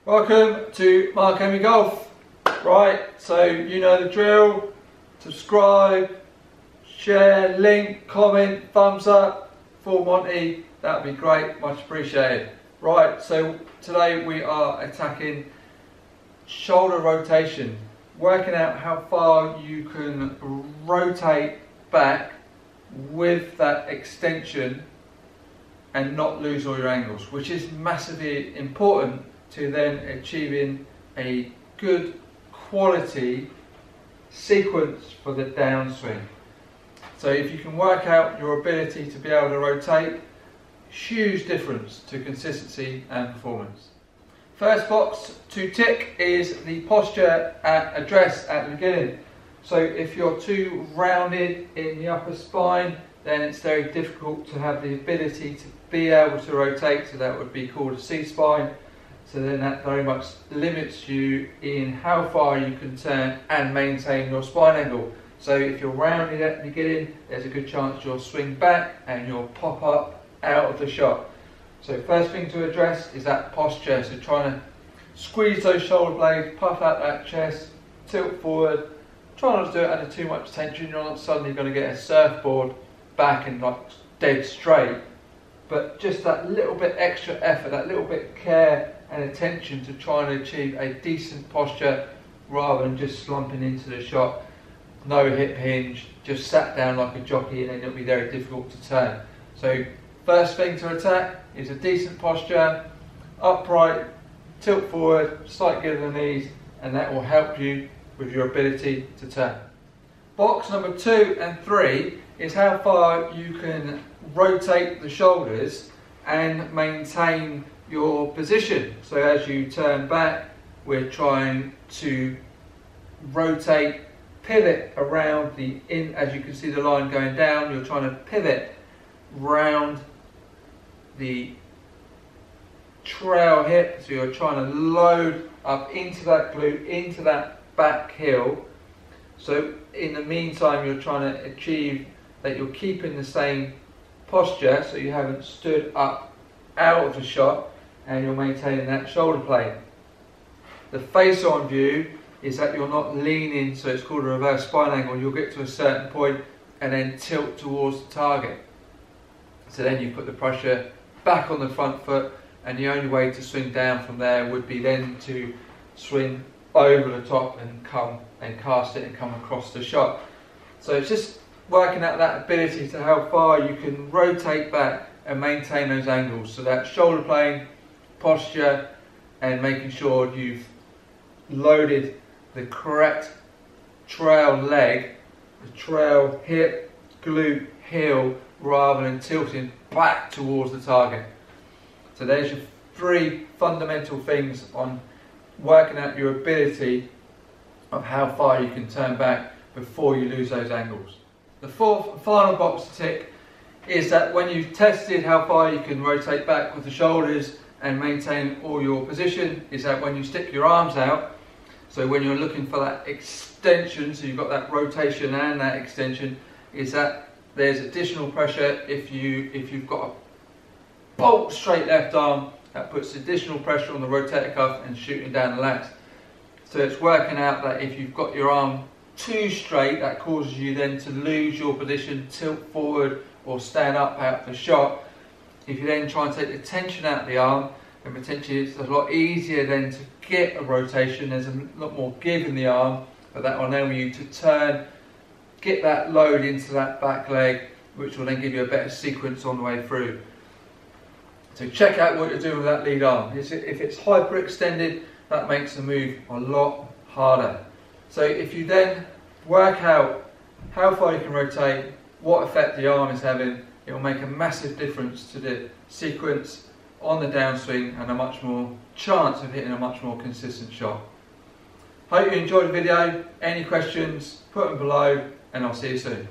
Welcome to Mark Henry Golf. Right, so you know the drill. Subscribe, share, link, comment, thumbs up, full Monty, that would be great, much appreciated. Right, so today we are attacking shoulder rotation, working out how far you can rotate back with that extension and not lose all your angles, which is massively important to then achieving a good quality sequence for the downswing. So if you can work out your ability to be able to rotate, huge difference to consistency and performance. First box to tick is the posture at address at the beginning. So if you're too rounded in the upper spine, then it's very difficult to have the ability to be able to rotate, so that would be called a C-spine. So then that very much limits you in how far you can turn and maintain your spine angle. So if you're rounded at the beginning, there's a good chance you'll swing back and you'll pop up out of the shot. So first thing to address is that posture. So trying to squeeze those shoulder blades, puff out that chest, tilt forward. Try not to do it under too much tension. You're not suddenly going to get a surfboard back and like dead straight. But just that little bit extra effort, that little bit of care and attention to try and achieve a decent posture rather than just slumping into the shot. No hip hinge, just sat down like a jockey, and then it'll be very difficult to turn. So first thing to attack is a decent posture, upright, tilt forward, slight give of the knees, and that will help you with your ability to turn. Box number 2 and 3 is how far you can rotate the shoulders and maintain your position. So as you turn back, we're trying to rotate, pivot around the as you can see the line going down, you're trying to pivot round the trail hip, so you're trying to load up into that glute, into that back heel. So in the meantime, you're trying to achieve that you're keeping the same posture, so you haven't stood up out of the shot, and you're maintaining that shoulder plane. The face-on view is that you're not leaning, so it's called a reverse spine angle. You'll get to a certain point and then tilt towards the target. So then you put the pressure back on the front foot, and the only way to swing down from there would be then to swing over the top and come and cast it and come across the shot. So it's just working out that ability to how far you can rotate back and maintain those angles. So that shoulder plane, posture, and making sure you've loaded the correct trail leg, the trail hip, glute, heel, rather than tilting back towards the target. So there's your 3 fundamental things on working out your ability of how far you can turn back before you lose those angles. The 4th and final box to tick is that when you've tested how far you can rotate back with the shoulders and maintain all your position, is that when you stick your arms out, so when you're looking for that extension, so you've got that rotation and that extension, is that there's additional pressure if you've got a bolt straight left arm, that puts additional pressure on the rotator cuff and shooting down the lats. So it's working out that if you've got your arm too straight, that causes you then to lose your position, tilt forward or stand up out of the shot. If you then try and take the tension out of the arm, then potentially it's a lot easier then to get a rotation. There's a lot more give in the arm, but that will enable you to turn, get that load into that back leg, which will then give you a better sequence on the way through. So check out what you're doing with that lead arm. If it's hyperextended, that makes the move a lot harder. So if you then work out how far you can rotate, what effect the arm is having, it will make a massive difference to the sequence on the downswing and a much more chance of hitting a much more consistent shot. Hope you enjoyed the video. Any questions, put them below, and I'll see you soon.